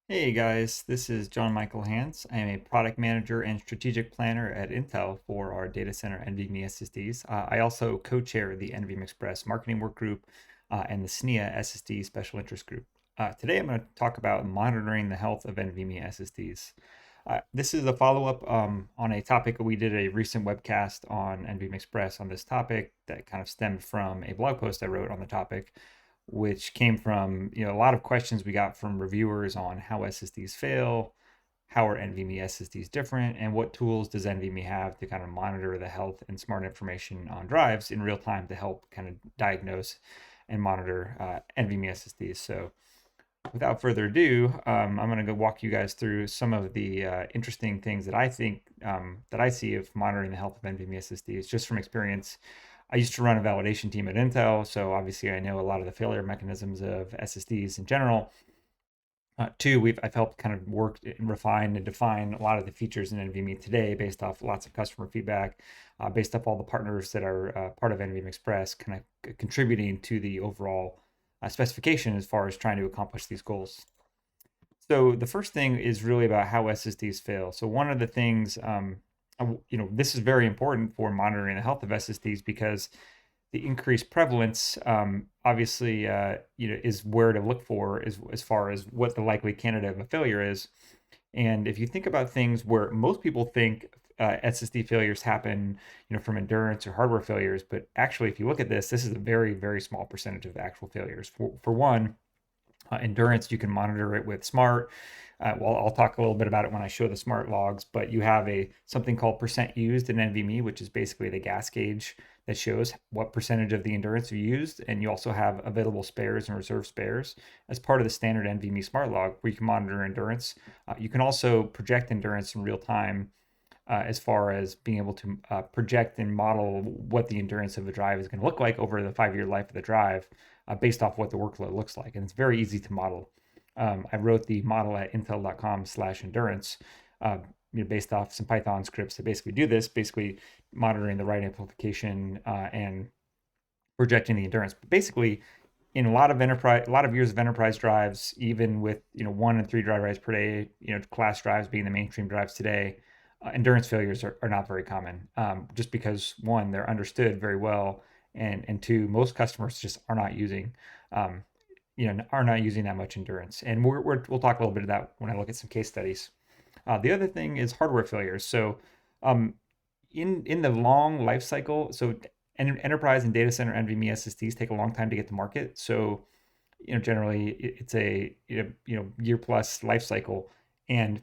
Hey guys, this is John Michael Hans. I am a product manager and strategic planner at Intel for our data center NVMe SSDs. I also co-chair the NVMe Express marketing work group and the SNIA SSD special interest group. Today I'm going to talk about monitoring the health of NVMe SSDs. This is a follow-up on a topic we did a recent webcast on NVMe Express on this topic that kind of stemmed from a blog post I wrote on the topic, which came from a lot of questions we got from reviewers on how SSDs fail, how are NVMe SSDs different, and what tools does NVMe have to kind of monitor the health and smart information on drives in real time to help kind of diagnose and monitor NVMe SSDs. So without further ado, I'm going to go walk you guys through some of the interesting things that I think that I see of monitoring the health of NVMe SSDs just from experience. I used to run a validation team at Intel, so obviously I know a lot of the failure mechanisms of SSDs in general. Two, I've helped kind of work and refine and define a lot of the features in NVMe today based off lots of customer feedback, based off all the partners that are part of NVMe Express, kind of contributing to the overall specification as far as trying to accomplish these goals. So the first thing is really about how SSDs fail. So one of the things, this is very important for monitoring the health of SSDs because the increased prevalence, obviously, is where to look for as far as what the likely candidate of a failure is. And if you think about things where most people think SSD failures happen, from endurance or hardware failures, but actually, if you look at this, this is a very, very small percentage of actual failures. For one, endurance, you can monitor it with smart. Well, I'll talk a little bit about it when I show the smart logs, but you have something called percent used in NVMe, which is basically the gas gauge that shows what percentage of the endurance you used. And you also have available spares and reserve spares as part of the standard NVMe smart log where you can monitor endurance. You can also project endurance in real time as far as being able to project and model what the endurance of the drive is going to look like over the 5-year life of the drive based off what the workload looks like. And it's very easy to model. I wrote the model at intel.com/endurance, based off some Python scripts that basically do this, basically monitoring the write amplification and projecting the endurance. But basically, in a lot of years of enterprise drives, even with 1 and 3 drive writes per day, class drives being the mainstream drives today, endurance failures are not very common. Just because one, they're understood very well, and two, most customers just um, are not using that much endurance. And we'll talk a little bit of that when I look at some case studies. The other thing is hardware failures. So um, in the long life cycle, so enterprise and data center NVMe SSDs take a long time to get to market. So generally it's a year plus life cycle, and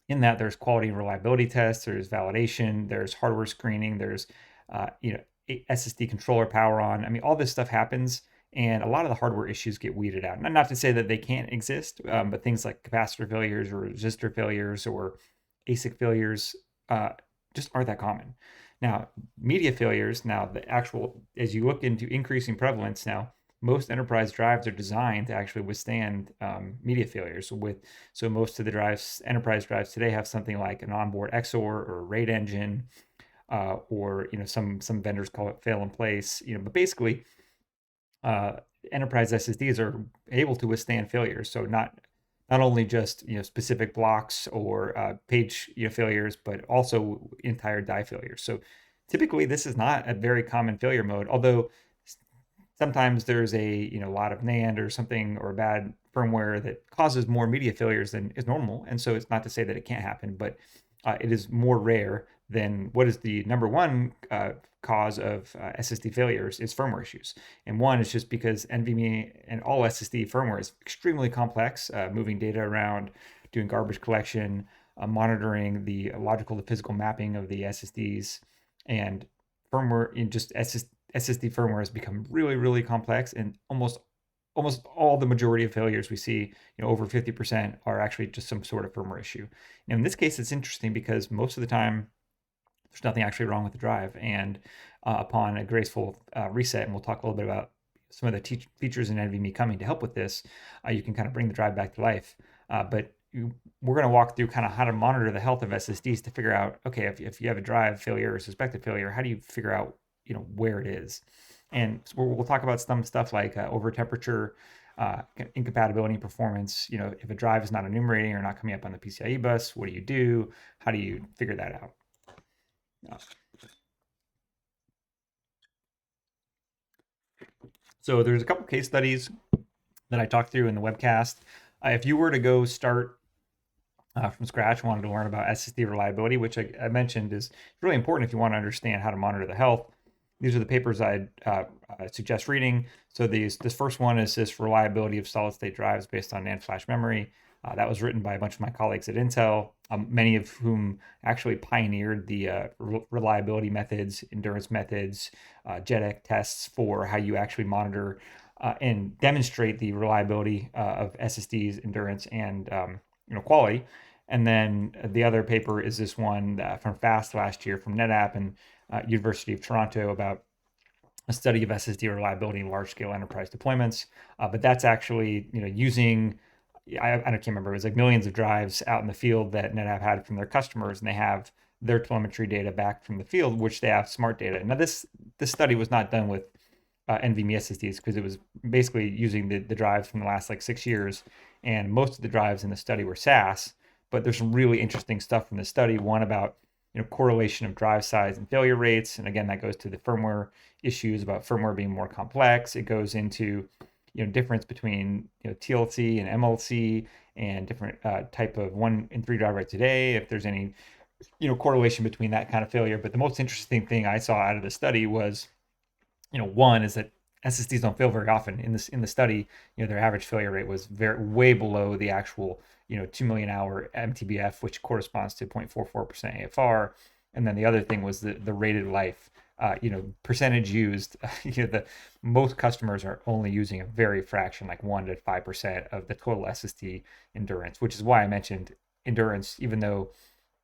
in that there's quality and reliability tests, there's validation, there's hardware screening, there's uh, you know SSD controller power on. I mean, all this stuff happens, and a lot of the hardware issues get weeded out. Not to say that they can't exist, but things like capacitor failures or resistor failures or ASIC failures uh, just aren't that common. Now, media failures. Now, the actual as you look into increasing prevalence now, most enterprise drives are designed to actually withstand media failures. So most of the enterprise drives today, have something like an onboard XOR or a RAID engine, or some vendors call it fail in place. But basically, uh, enterprise SSDs are able to withstand failures. So not only just specific blocks or page failures, but also entire die failures. So typically, this is not a very common failure mode, although sometimes there's a lot of NAND or something or bad firmware that causes more media failures than is normal. And so it's not to say that it can't happen, but it is more rare than what is the number one cause of SSD failures is firmware issues. And one is just because NVMe and all SSD firmware is extremely complex, moving data around, doing garbage collection, monitoring the logical to physical mapping of the SSDs, and firmware in just SSD firmware has become really, really complex, and almost all the majority of failures we see, over 50% are actually just some sort of firmware issue. Now, in this case, it's interesting because most of the time there's nothing actually wrong with the drive, and upon a graceful reset, and we'll talk a little bit about some of the features in NVMe coming to help with this, you can kind of bring the drive back to life. But we're going to walk through kind of how to monitor the health of SSDs to figure out, okay, if you have a drive failure or suspected failure, how do you figure out where it is? And so we'll talk about some stuff like over temperature, incompatibility performance. If a drive is not enumerating or not coming up on the PCIe bus, what do you do? How do you figure that out? Uh, So there's a couple case studies that I talked through in the webcast. If you were to go start from scratch, wanted to learn about SSD reliability, which I mentioned is really important if you want to understand how to monitor the health. These are the papers I'd suggest reading. So this first one is this reliability of solid state drives based on NAND flash memory. That was written by a bunch of my colleagues at Intel, many of whom actually pioneered the reliability methods, endurance methods, JEDEC tests for how you actually monitor and demonstrate the reliability of SSDs, endurance, and quality. And then the other paper is this one from FAST last year from NetApp and University of Toronto about a study of SSD reliability in large-scale enterprise deployments. But that's actually, using I can't remember. It was like millions of drives out in the field that NetApp had from their customers, and they have their telemetry data back from the field, which they have smart data. Now, this study was not done with NVMe SSDs because it was basically using the drives from the last like 6 years, and most of the drives in the study were SAS. But there's some really interesting stuff from the study. One about correlation of drive size and failure rates, and again that goes to the firmware issues about firmware being more complex. It goes into difference between TLC and MLC and different type of 1 in 3 drive writes a day, if there's any correlation between that kind of failure. But the most interesting thing I saw out of the study was one is that SSDs don't fail very often. In the study, their average failure rate was way below the actual 2 million hour MTBF, which corresponds to 0.44% AFR. And then the other thing was the rated life, percentage used. The most customers are only using a very fraction, like 1 to 5% of the total SSD endurance, which is why I mentioned endurance, even though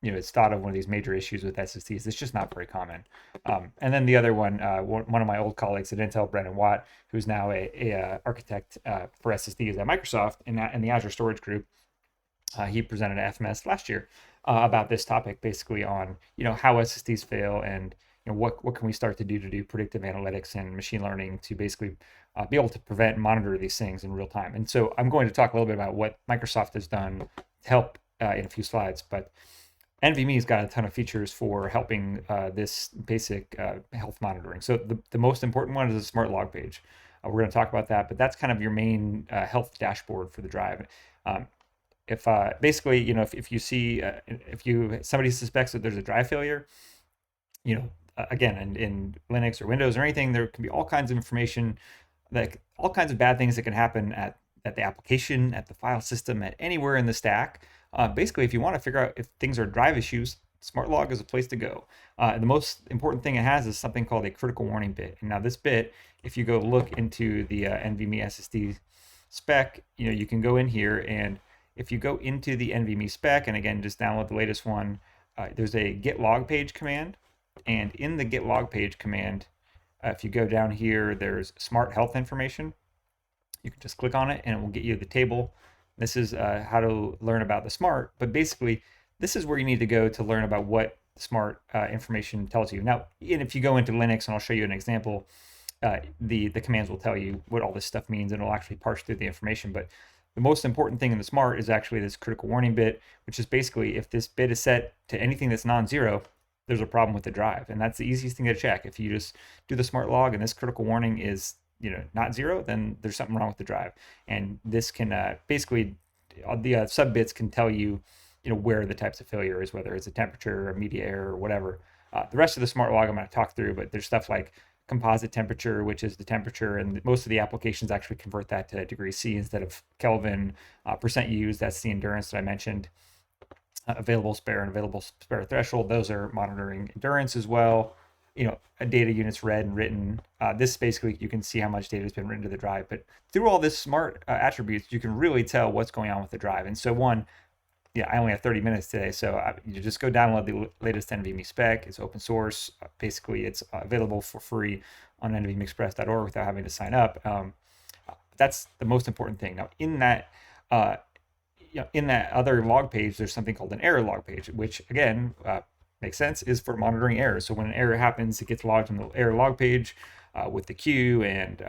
it's thought of one of these major issues with SSDs. It's just not very common. And then the other one of my old colleagues at Intel, Brendan Watt, who's now a architect for SSDs at Microsoft in the Azure Storage Group, he presented at FMS last year about this topic, basically on how SSDs fail and what can we start to do predictive analytics and machine learning to basically be able to prevent and monitor these things in real time. And so I'm going to talk a little bit about what Microsoft has done to help in a few slides, but NVMe's got a ton of features for helping this basic health monitoring. So the most important one is a smart log page. We're going to talk about that, but that's kind of your main health dashboard for the drive. If basically, if you see somebody suspects that there's a drive failure, again, in Linux or Windows or anything, there can be all kinds of information, like all kinds of bad things that can happen at the application, at the file system, at anywhere in the stack. Basically, if you want to figure out if things are drive issues, SmartLog is a place to go. The most important thing it has is something called a critical warning bit. And now this bit, if you go look into the NVMe SSD spec, you can go in here, and if you go into the NVMe spec, and again, just download the latest one, there's a git log page command. And in the git log page command, if you go down here, there's smart health information. You can just click on it and it will get you the table. This is how to learn about the smart, but basically this is where you need to go to learn about what smart information tells you. Now, and if you go into Linux, and I'll show you an example, the commands will tell you what all this stuff means, and it'll actually parse through the information. But the most important thing in the smart is actually this critical warning bit, which is basically if this bit is set to anything that's non-zero, there's a problem with the drive. And that's the easiest thing to check. If you just do the smart log and this critical warning is not zero, then there's something wrong with the drive. And this can basically the sub bits can tell you where the types of failure is, whether it's a temperature, a media error, or whatever. The rest of the smart log I'm going to talk through, but there's stuff like composite temperature, which is the temperature, and most of the applications actually convert that to degrees C instead of Kelvin. Percent used, that's the endurance that I mentioned. Available spare and available spare threshold, those are monitoring endurance as well. A data units read and written. This basically, you can see how much data has been written to the drive. But through all this smart attributes, you can really tell what's going on with the drive. And so I only have 30 minutes today, so you just go download the latest NVMe spec. It's open source. Basically, it's available for free on nvmeexpress.org without having to sign up. That's the most important thing. Now, in that other log page, there's something called an error log page, which again makes sense, is for monitoring errors. So when an error happens, it gets logged in the error log page with the queue and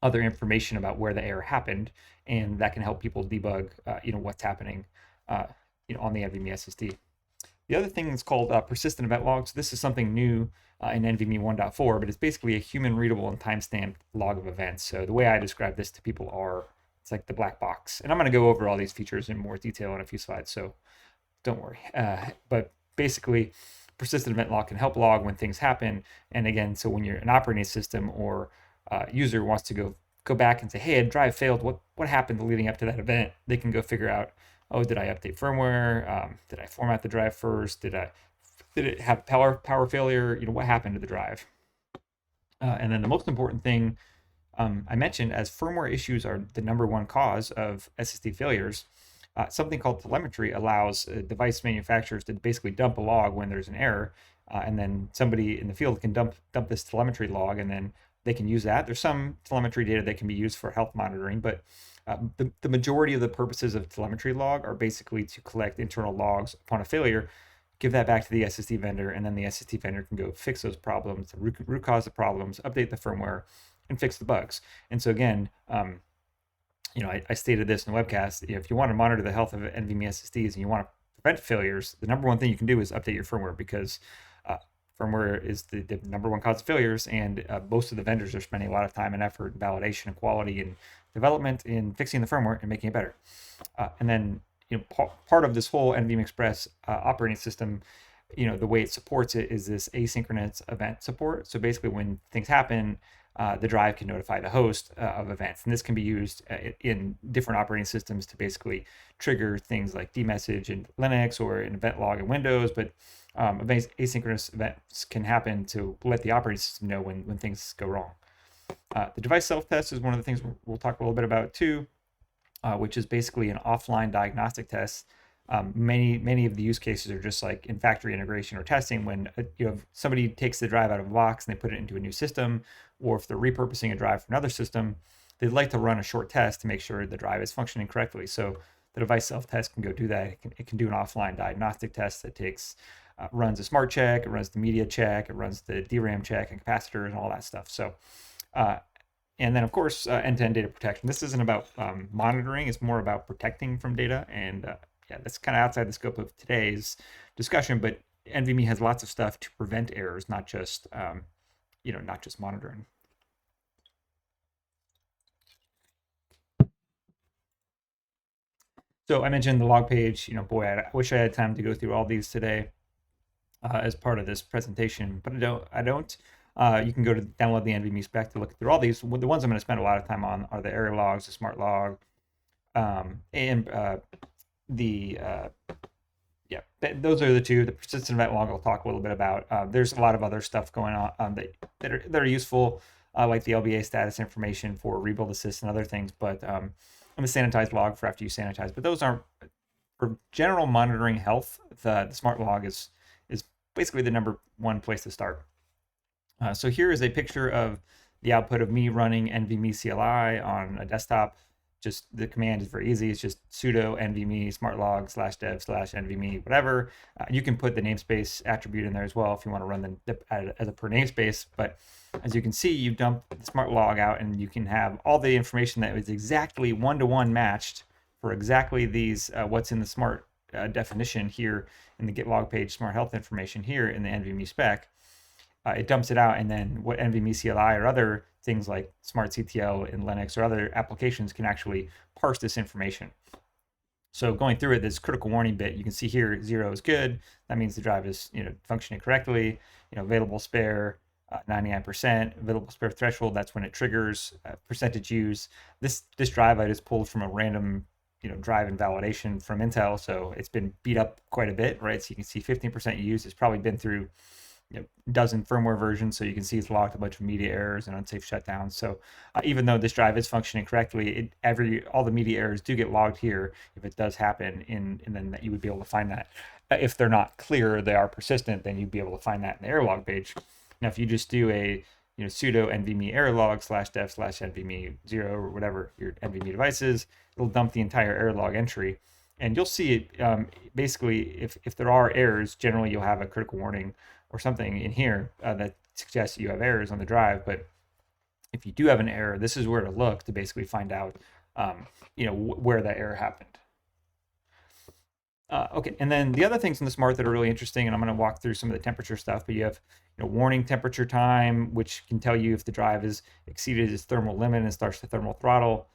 other information about where the error happened, and that can help people debug, what's happening, uh, on the NVMe SSD. The other thing is called persistent event logs. This is something new in NVMe 1.4, but it's basically a human readable and timestamped log of events. So the way I describe this to people are, it's like the black box. And I'm going to go over all these features in more detail in a few slides, so don't worry. But basically, persistent event log can help log when things happen. And again, so when you're an operating system or user wants to go back and say, hey, a drive failed. What happened leading up to that event? They can go figure out, oh, did I update firmware? Did I format the drive first? Did it have power failure? What happened to the drive? And then the most important thing I mentioned, as firmware issues are the number one cause of SSD failures, something called telemetry allows device manufacturers to basically dump a log when there's an error, and then somebody in the field can dump this telemetry log, and then they can use that. There's some telemetry data that can be used for health monitoring, but the majority of the purposes of telemetry log are basically to collect internal logs upon a failure, give that back to the SSD vendor, and then the SSD vendor can go fix those problems, root cause the problems, update the firmware, and fix the bugs. And so again, I stated this in the webcast. If you want to monitor the health of NVMe SSDs and you want to prevent failures, the number one thing you can do is update your firmware, because firmware is the number one cause of failures, and most of the vendors are spending a lot of time and effort, and validation, and quality, and development in fixing the firmware and making it better. And then part of this whole NVMe Express operating system, the way it supports it is this asynchronous event support. So basically, when things happen, the drive can notify the host of events. And this can be used in different operating systems to basically trigger things like dmessage in Linux or an event log in Windows. But asynchronous events can happen to let the operating system know when things go wrong. The device self-test is one of the things we'll talk a little bit about too, which is basically an offline diagnostic test. Many of the use cases are just like in factory integration or testing, when somebody takes the drive out of a box and they put it into a new system, or if they're repurposing a drive for another system, they'd like to run a short test to make sure the drive is functioning correctly. So the device self-test can go do that. It can do an offline diagnostic test that runs a smart check, it runs the media check, it runs the DRAM check and capacitors and all that stuff. So and then, of course, end-to-end data protection. This isn't about monitoring. It's more about protecting from data. And that's kind of outside the scope of today's discussion. But NVMe has lots of stuff to prevent errors, not just monitoring. So I mentioned the log page. Boy, I wish I had time to go through all these today as part of this presentation, but I don't. You can go to download the NVMe spec to look through all these. The ones I'm going to spend a lot of time on are the error logs, the smart log, and those are the two. The persistent event log I'll talk a little bit about. There's a lot of other stuff going on that are useful, like the LBA status information for rebuild assist and other things, but and the sanitize log for after you sanitize. But those aren't for general monitoring health. The smart log is basically the number one place to start. So here is a picture of the output of me running NVMe CLI on a desktop. Just the command is very easy. It's just sudo nvme smartlog /dev/nvme whatever. You can put the namespace attribute in there as well if you want to run as a per namespace. But as you can see, you dump the smart log out, and you can have all the information that is exactly one-to-one matched for exactly these what's in the smart definition here in the git log page, smart health information here in the NVMe spec. It dumps it out, and then what NVMe CLI or other things like smartctl in Linux or other applications can actually parse this information. So going through it, this critical warning bit, you can see here 0 is good. That means the drive is functioning correctly. Available spare 99%. Available spare threshold, that's when it triggers. Percentage use. This drive I just pulled from a random drive invalidation from Intel, so it's been beat up quite a bit, right? So you can see 15% used. It's probably been through dozen firmware versions, so you can see it's logged a bunch of media errors and unsafe shutdowns. So even though this drive is functioning correctly, all the media errors do get logged here if it does happen, and then that you would be able to find that. If they're not clear, they are persistent, then you'd be able to find that in the error log page. Now, if you just do a sudo nvme error log /dev/nvme 0 or whatever your NVMe device is, it'll dump the entire error log entry. And you'll see it basically, if there are errors, generally you'll have a critical warning or something in here that suggests you have errors on the drive. But if you do have an error, this is where to look to basically find out, where that error happened. Okay, and then the other things in the smart that are really interesting, and I'm going to walk through some of the temperature stuff, but you have warning temperature time, which can tell you if the drive has exceeded its thermal limit and starts to thermal throttle,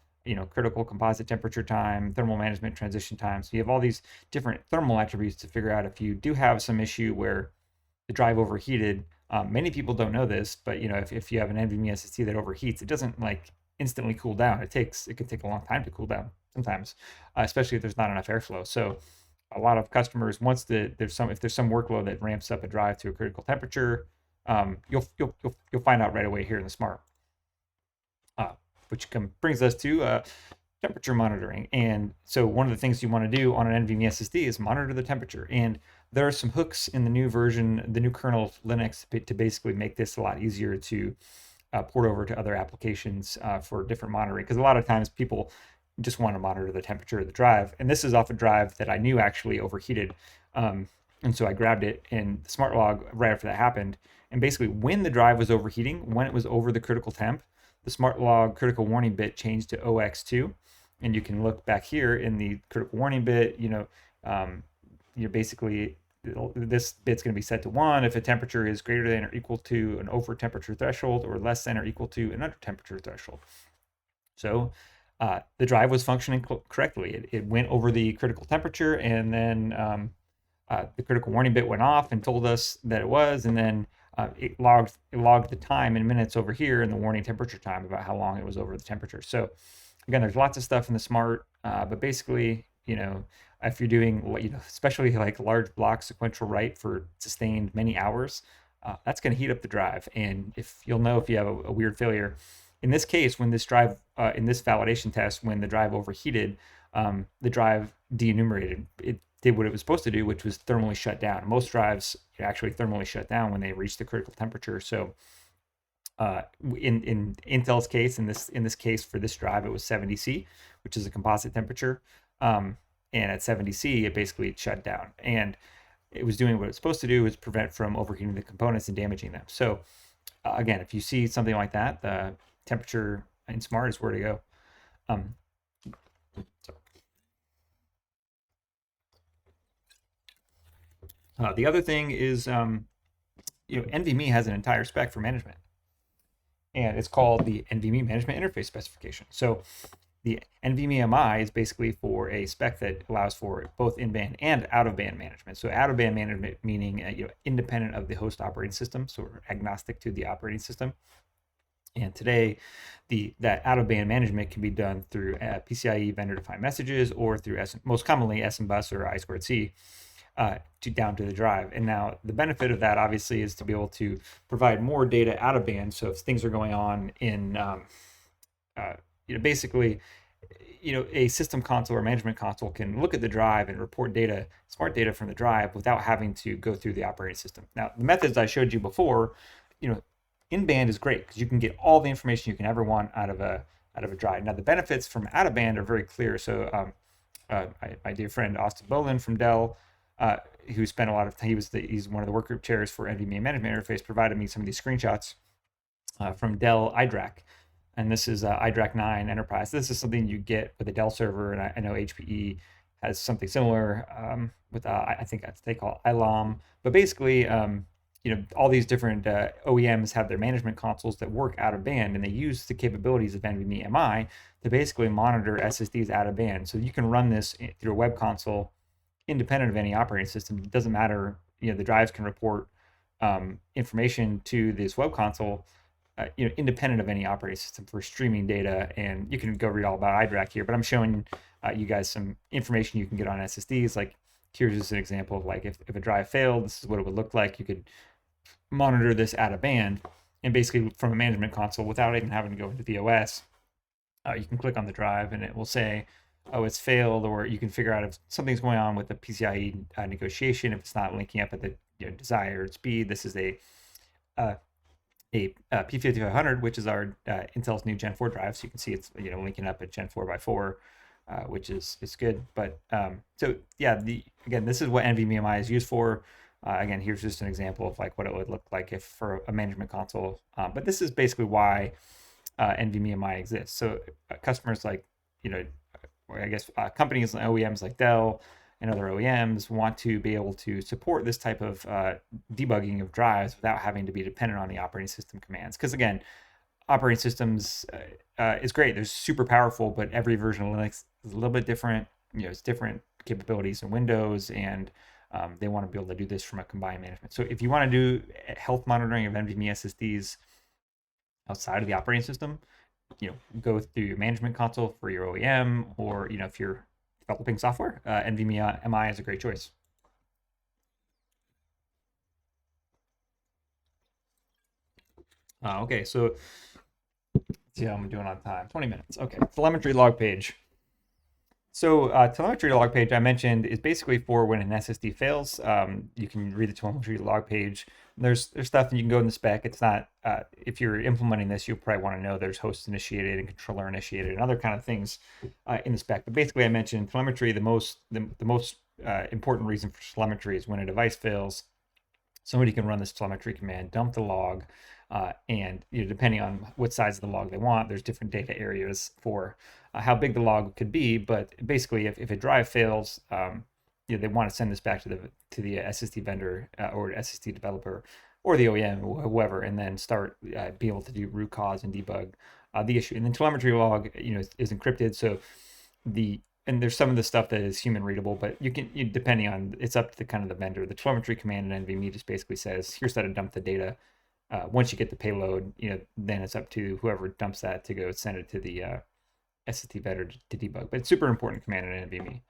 critical composite temperature time, thermal management transition time. So you have all these different thermal attributes to figure out if you do have some issue where the drive overheated. Many people don't know this, but if you have an NVMe SSD that overheats, it doesn't like instantly cool down. It can take a long time to cool down sometimes, especially if there's not enough airflow. So a lot of customers, once there's some workload that ramps up a drive to a critical temperature, you'll find out right away here in the smart. Which brings us to temperature monitoring. And so one of the things you want to do on an NVMe SSD is monitor the temperature. And there are some hooks in the new version, the new kernel of Linux, to basically make this a lot easier to port over to other applications for different monitoring. Because a lot of times people just want to monitor the temperature of the drive. And this is off a drive that I knew actually overheated. And so I grabbed it in the smart log right after that happened. And basically when the drive was overheating, when it was over the critical temp, the smart log critical warning bit changed to OX2. And you can look back here in the critical warning bit, basically this bit's going to be set to 1 if a temperature is greater than or equal to an over temperature threshold or less than or equal to an under temperature threshold. So the drive was functioning correctly. It went over the critical temperature, and then the critical warning bit went off and told us that it was, and then it logged the time in minutes over here and the warning temperature time about how long it was over the temperature. So again, there's lots of stuff in the smart, but basically, if you're doing, especially like large block sequential write for sustained many hours, that's going to heat up the drive. And if you have a weird failure, in this case, when this drive, in this validation test, when the drive overheated, the drive de-enumerated. It did what it was supposed to do, which was thermally shut down. Most drives actually thermally shut down when they reach the critical temperature. So in Intel's case, in this case for this drive, it was 70C, which is a composite temperature. And at 70C, it basically shut down. And it was doing what it's supposed to do, is prevent from overheating the components and damaging them. So again, if you see something like that, the temperature in smart is where to go. The other thing is, NVMe has an entire spec for management, and it's called the NVMe Management Interface Specification. So the NVMe MI is basically for a spec that allows for both in-band and out-of-band management. So out-of-band management meaning independent of the host operating system, so we're agnostic to the operating system. And today, that out-of-band management can be done through PCIe vendor-defined messages, or through most commonly SMBus or I2C down to the drive. And now the benefit of that obviously is to be able to provide more data out of band. So if things are going on in basically, a system console or management console can look at the drive and report data, smart data from the drive, without having to go through the operating system. Now, the methods I showed you before, in-band is great because you can get all the information you can ever want out of a drive. Now, the benefits from out of band are very clear. So my dear friend Austin Bolin from Dell, who spent a lot of time, he's one of the workgroup chairs for NVMe Management Interface, provided me some of these screenshots from Dell iDRAC. And this is iDRAC 9 Enterprise. This is something you get with a Dell server, and I know HPE has something similar with, I think they call it ILOM. But basically, all these different OEMs have their management consoles that work out of band, and they use the capabilities of NVMe MI to basically monitor SSDs out of band. So you can run this through a web console independent of any operating system. It doesn't matter. The drives can report information to this web console, independent of any operating system for streaming data. And you can go read all about iDRAC here, but I'm showing you guys some information you can get on SSDs. Like, here's just an example of like if a drive failed, this is what it would look like. You could monitor this out of band, and basically from a management console without even having to go into the OS, you can click on the drive and it will say, oh, it's failed, or you can figure out if something's going on with the PCIe negotiation, if it's not linking up at the desired speed. This is a P5500, which is our Intel's new Gen 4 drive. So you can see it's linking up at Gen 4x4, which is good. But so yeah, again, this is what NVMe MI is used for. Again, here's just an example of like what it would look like if for a management console. But this is basically why NVMe MI exists. So customers like, you know, or I guess companies and OEMs like Dell and other OEMs want to be able to support this type of debugging of drives without having to be dependent on the operating system commands. Because again, operating systems is great. They're super powerful, but every version of Linux is a little bit different. It's different capabilities in Windows, and they want to be able to do this from a combined management. So if you want to do health monitoring of NVMe SSDs outside of the operating system, go through your management console for your OEM, or if you're developing software, NVMe MI is a great choice. Okay, so let's see how I'm doing on time. 20 minutes. Okay, telemetry log page. So telemetry log page I mentioned is basically for when an SSD fails. You can read the telemetry log page. There's stuff that you can go in the spec. It's not if you're implementing this, you'll probably want to know there's host initiated and controller initiated and other kind of things in the spec. But basically, I mentioned telemetry. The most important reason for telemetry is when a device fails. Somebody can run this telemetry command, dump the log, and depending on what size of the log they want, there's different data areas for how big the log could be. But basically, if a drive fails, they want to send this back to the SSD vendor or SSD developer or the OEM or whoever, and then start being able to do root cause and debug the issue. And then telemetry log, is encrypted, so and there's some of the stuff that is human readable, but depending on, it's up to the kind of the vendor. The telemetry command in NVMe just basically says, here's how to dump the data. Once you get the payload, then it's up to whoever dumps that to go send it to the SSD vendor to debug. But it's super important command in NVMe.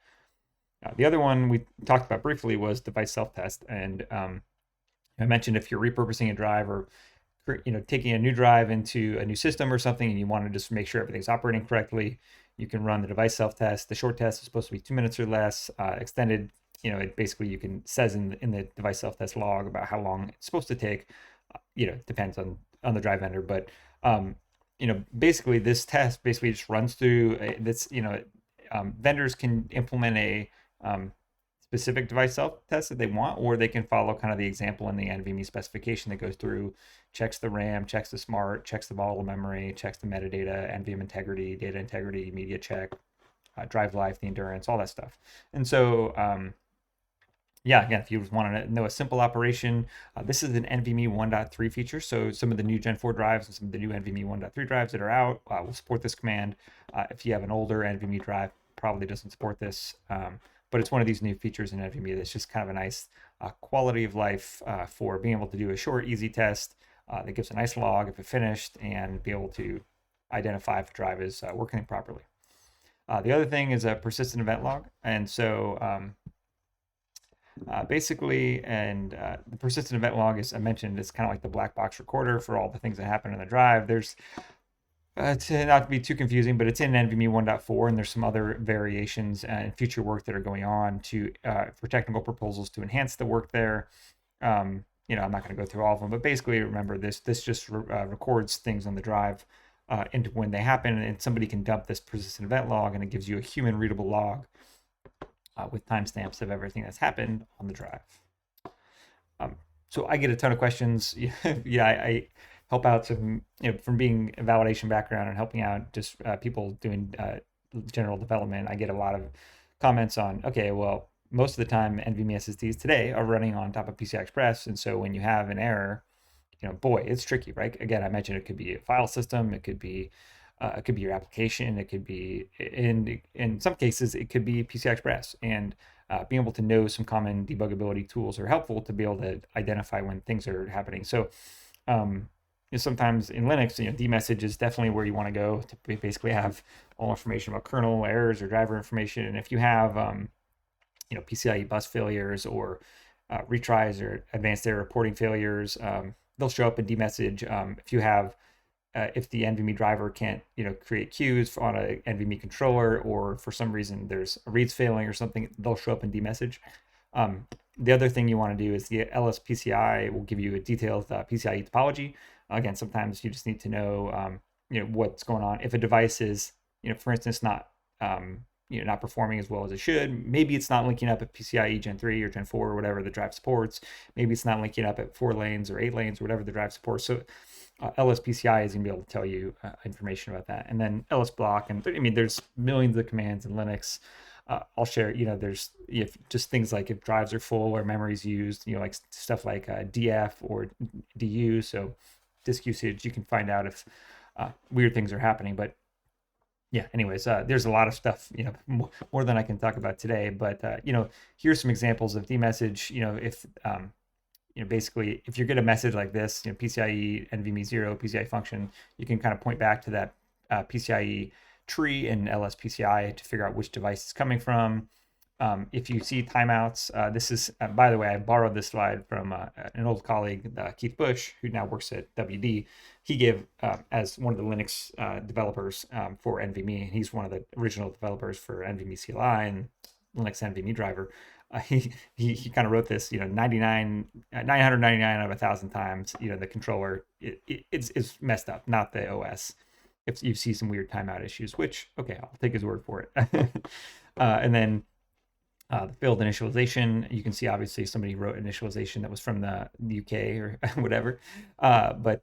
The other one we talked about briefly was device self-test. And I mentioned if you're repurposing a drive or taking a new drive into a new system or something, and you want to just make sure everything's operating correctly, you can run the device self-test. The short test is supposed to be 2 minutes or less. Extended, it basically says in the device self-test log about how long it's supposed to take. Depends on the drive vendor, but basically this test basically just runs through this. Vendors can implement a specific device self-test that they want, or they can follow kind of the example in the NVMe specification that goes through, checks the RAM, checks the smart, checks the volatile memory, checks the metadata, NVMe integrity, data integrity, media check, drive life, the endurance, all that stuff. And so, again, if you want to know a simple operation, this is an NVMe 1.3 feature. So some of the new Gen 4 drives and some of the new NVMe 1.3 drives that are out will support this command. If you have an older NVMe drive, probably doesn't support this. But it's one of these new features in NVMe that's just kind of a nice quality of life for being able to do a short, easy test that gives a nice log if it finished, and be able to identify if the drive is working properly. The other thing is a persistent event log. And so basically, the persistent event log, as I mentioned, is kind of like the black box recorder for all the things that happen in the drive. There's to not to be too confusing, but it's in NVMe 1.4, and there's some other variations and future work that are going on for technical proposals to enhance the work there. I'm not going to go through all of them, but basically, remember this just records things on the drive into when they happen, and somebody can dump this persistent event log, and it gives you a human readable log with timestamps of everything that's happened on the drive. So I get a ton of questions. I help out some, from being a validation background and helping out just people doing general development. I get a lot of comments on, okay, well, most of the time NVMe SSDs today are running on top of PCI Express. And so when you have an error, boy, it's tricky, right? Again, I mentioned it could be a file system. It could be your application. It could be, in some cases, it could be PCI Express. And being able to know some common debuggability tools are helpful to be able to identify when things are happening. So sometimes in Linux, dmessage is definitely where you want to go to basically have all information about kernel errors or driver information. And if you have, PCIe bus failures or retries or advanced error reporting failures, they'll show up in dmessage. If you have, if the NVMe driver can't, create queues on a NVMe controller, or for some reason there's a reads failing or something, they'll show up in dmessage. The other thing you want to do is the LSPCI will give you a detailed PCIe topology. Again, sometimes you just need to know, what's going on. If a device is, for instance, not not performing as well as it should. Maybe it's not linking up at PCIe Gen 3 or Gen 4 or whatever the drive supports. Maybe it's not linking up at 4 lanes or 8 lanes or whatever the drive supports. So LSPCI is going to be able to tell you information about that. And then LSBlock, and I mean, there's millions of commands in Linux. I'll share, there's if just things like if drives are full or memory's used, like stuff like DF or DU. So disk usage, you can find out if weird things are happening. But yeah, anyways, there's a lot of stuff, more than I can talk about today. But here's some examples of dmessage. If basically, if you get a message like this, PCIe NVMe 0 PCIe function, you can kind of point back to that PCIe tree in LSPCI to figure out which device it's coming from. If you see timeouts, this is, by the way, I borrowed this slide from an old colleague, Keith Bush, who now works at WD. He gave, as one of the Linux developers for NVMe, and he's one of the original developers for NVMe CLI and Linux NVMe driver. He kind of wrote this, 999 out of 1,000 times, the controller it's messed up, not the OS. If you see some weird timeout issues, which, okay, I'll take his word for it. And then the failed initialization, you can see obviously somebody wrote initialization that was from the UK or whatever. But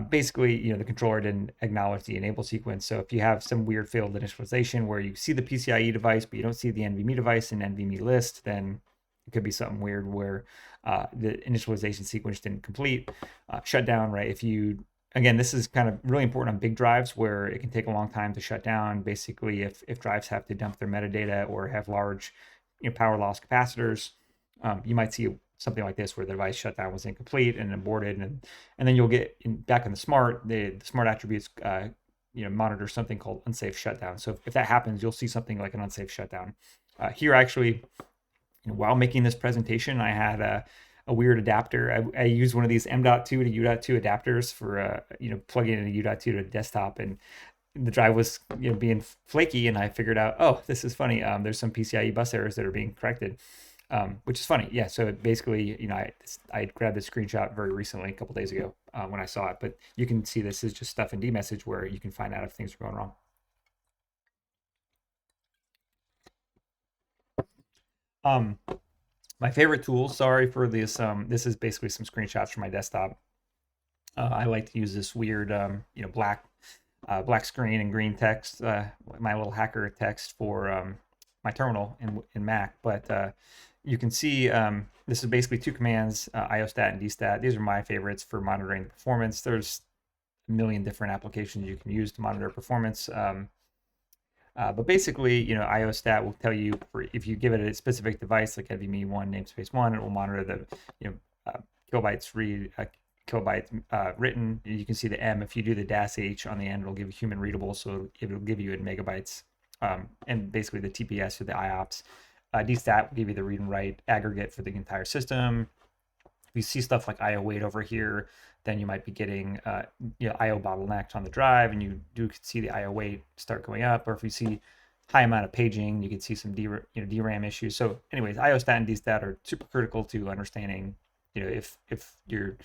basically, the controller didn't acknowledge the enable sequence. So if you have some weird failed initialization where you see the PCIe device, but you don't see the NVMe device in NVMe list, then it could be something weird where the initialization sequence didn't complete. Shutdown, right? Again, this is kind of really important on big drives where it can take a long time to shut down. Basically, if drives have to dump their metadata or have large power loss capacitors, you might see something like this where the device shutdown was incomplete and aborted, and then you'll get back in the smart attributes monitor something called unsafe shutdown. So if that happens, you'll see something like an unsafe shutdown. Here actually, while making this presentation, I had a weird adapter. I used one of these M.2 to U.2 adapters for plugging in a U.2 to a desktop, and the drive was being flaky, and I figured out, oh, this is funny. There's some PCIe bus errors that are being corrected, which is funny. Yeah, so basically, I grabbed this screenshot very recently, a couple days ago, when I saw it. But you can see this is just stuff in dmessage where you can find out if things are going wrong. My favorite tool, sorry for this, this is basically some screenshots from my desktop. I like to use this weird, black screen and green text, my little hacker text for my terminal in Mac. But you can see this is basically two commands, iostat and dstat. These are my favorites for monitoring the performance. There's a million different applications you can use to monitor performance. But basically, iostat will tell you if you give it a specific device like NVMe 1 namespace 1, it will monitor the kilobytes read, kilobytes written. You can see the M. If you do the -H on the end, it'll give you human readable, so it'll give you in megabytes. And basically the TPS or the IOPS. dstat will give you the read and write aggregate for the entire system. If you see stuff like IO weight over here, then you might be getting IO bottlenecked on the drive, and you do see the IO weight start going up. Or if you see high amount of paging, you can see some DRAM issues. So anyways, iostat and dstat are super critical to understanding, if you're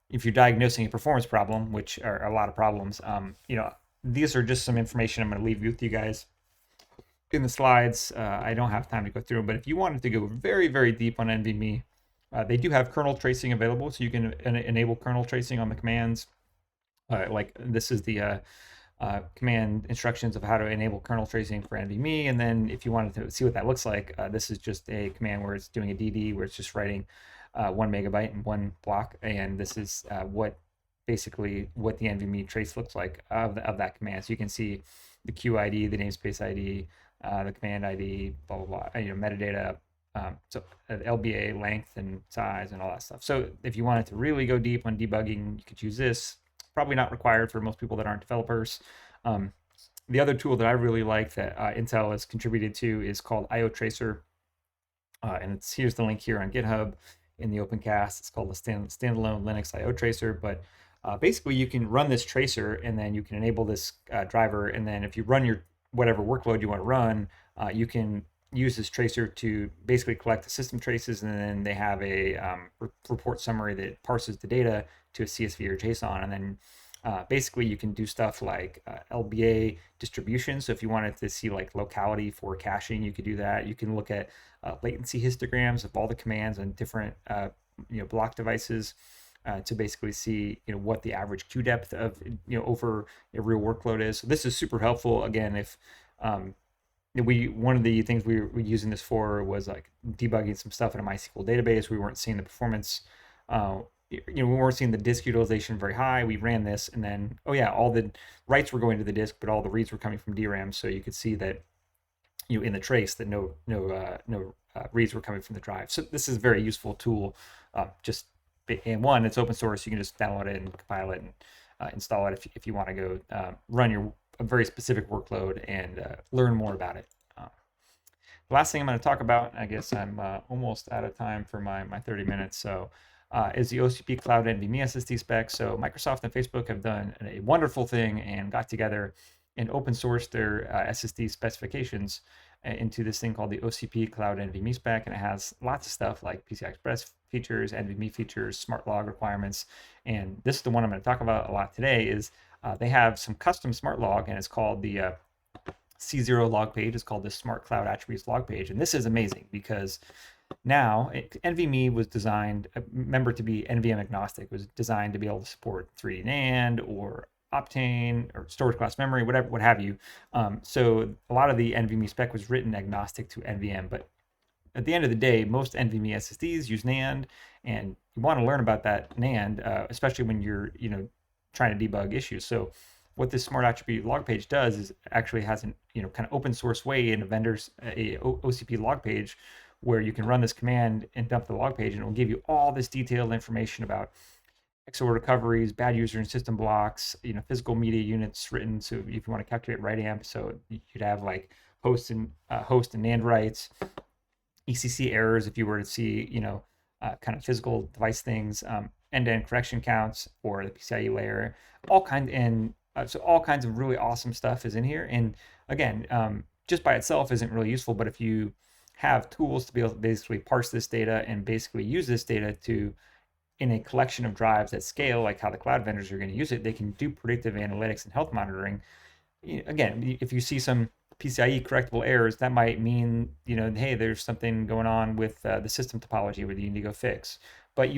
diagnosing a performance problem, which are a lot of problems. These are just some information I'm going to leave with you guys in the slides. I don't have time to go through them, but if you wanted to go very, very deep on NVMe, they do have kernel tracing available, so you can enable kernel tracing on the commands. Like this is the command instructions of how to enable kernel tracing for NVMe. And then if you wanted to see what that looks like, this is just a command where it's doing a DD, where it's just writing 1 megabyte in one block. And this is basically what the NVMe trace looks like of that command. So you can see the QID, the namespace ID, the command ID, blah, blah, blah, metadata. So LBA length and size and all that stuff. So if you wanted to really go deep on debugging, you could use this. Probably not required for most people that aren't developers. The other tool that I really like that Intel has contributed to is called IO Tracer. And here's the link here on GitHub in the OpenCast. It's called the standalone Linux IO Tracer. But basically, you can run this tracer, and then you can enable this driver. And then if you run your whatever workload you want to run, you can use this tracer to basically collect the system traces, and then they have a report summary that parses the data to a CSV or JSON, and then Basically, you can do stuff like LBA distribution. So if you wanted to see like locality for caching, you could do that. You can look at latency histograms of all the commands on different block devices to basically see what the average queue depth of over a real workload is. So this is super helpful. Again, if one of the things we were using this for was like debugging some stuff in a MySQL database. We weren't seeing the performance. We weren't seeing the disk utilization very high. We ran this, and then all the writes were going to the disk, but all the reads were coming from DRAM. So you could see that in the trace that no reads were coming from the drive. So this is a very useful tool. Just and one, it's open source. You can just download it and compile it and install it if you want to go run a very specific workload and learn more about it. The last thing I'm going to talk about, I guess I'm almost out of time for my 30 minutes, so is the OCP Cloud NVMe SSD spec. So Microsoft and Facebook have done a wonderful thing and got together and open sourced their SSD specifications into this thing called the OCP Cloud NVMe spec, and it has lots of stuff like PCI Express features, NVMe features, smart log requirements, and this is the one I'm going to talk about a lot today. Is they have some custom smart log, and it's called the C0 log page. It's called the Smart Cloud Attributes log page, and this is amazing because now NVMe was designed, remember, to be NVM agnostic. It was designed to be able to support 3D NAND or Optane or storage class memory, whatever, what have you. So a lot of the NVMe spec was written agnostic to NVM, but at the end of the day, most NVMe SSDs use NAND, and you want to learn about that NAND, especially when you're trying to debug issues. So what this smart attribute log page does is actually has an kind of open source way in a vendor's OCP log page where you can run this command and dump the log page, and it will give you all this detailed information about XOR recoveries, bad user and system blocks, physical media units written. So if you want to calculate write amp, so you'd have like host and NAND writes, ECC errors if you were to see kind of physical device things, end-to-end correction counts for the PCIe layer, all kinds of really awesome stuff is in here. And again, just by itself isn't really useful, but if you have tools to be able to basically parse this data and basically use this data to in a collection of drives at scale, like how the cloud vendors are going to use it, they can do predictive analytics and health monitoring. Again, if you see some PCIe correctable errors, that might mean, hey, there's something going on with the system topology where you need to go fix. But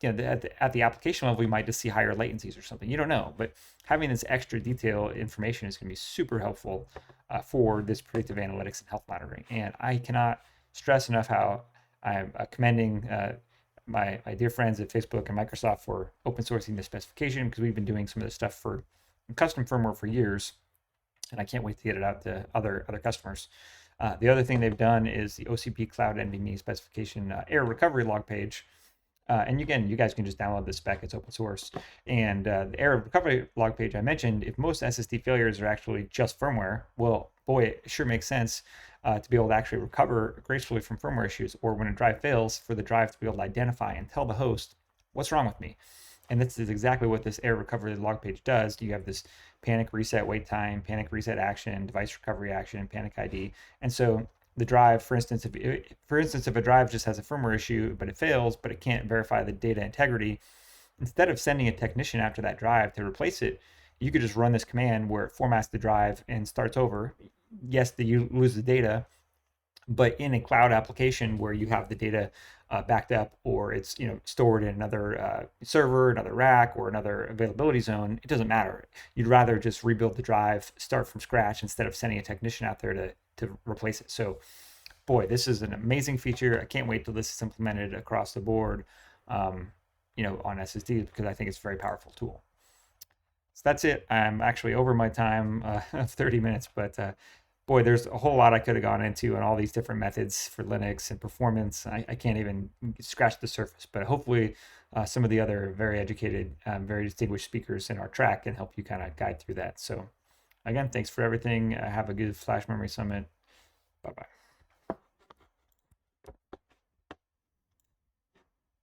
at the application level, you might just see higher latencies or something. You don't know. But having this extra detail information is going to be super helpful for this predictive analytics and health monitoring. And I cannot stress enough how I'm commending my dear friends at Facebook and Microsoft for open sourcing this specification, because we've been doing some of this stuff for custom firmware for years, and I can't wait to get it out to other customers. The other thing they've done is the OCP Cloud NVMe specification error recovery log page. And again, you guys can just download this spec. It's open source. And the error recovery log page I mentioned, if most SSD failures are actually just firmware, well, boy, it sure makes sense to be able to actually recover gracefully from firmware issues, or when a drive fails, for the drive to be able to identify and tell the host, what's wrong with me? And this is exactly what this error recovery log page does. You have this panic reset wait time, panic reset action, device recovery action, panic ID. And so the drive, for instance, if a drive just has a firmware issue, but it fails, but it can't verify the data integrity, instead of sending a technician after that drive to replace it, you could just run this command where it formats the drive and starts over. Yes, you lose the data, but in a cloud application where you have the data backed up, or it's stored in another server, another rack, or another availability zone, it doesn't matter. You'd rather just rebuild the drive, start from scratch, instead of sending a technician out there to replace it. So, boy, this is an amazing feature. I can't wait till this is implemented across the board, on SSDs, because I think it's a very powerful tool. So that's it. I'm actually over my time of 30 minutes, but boy, there's a whole lot I could have gone into on all these different methods for Linux and performance. I can't even scratch the surface, but hopefully some of the other very educated, very distinguished speakers in our track can help you kind of guide through that. So again, thanks for everything. Have a good Flash Memory Summit. Bye-bye.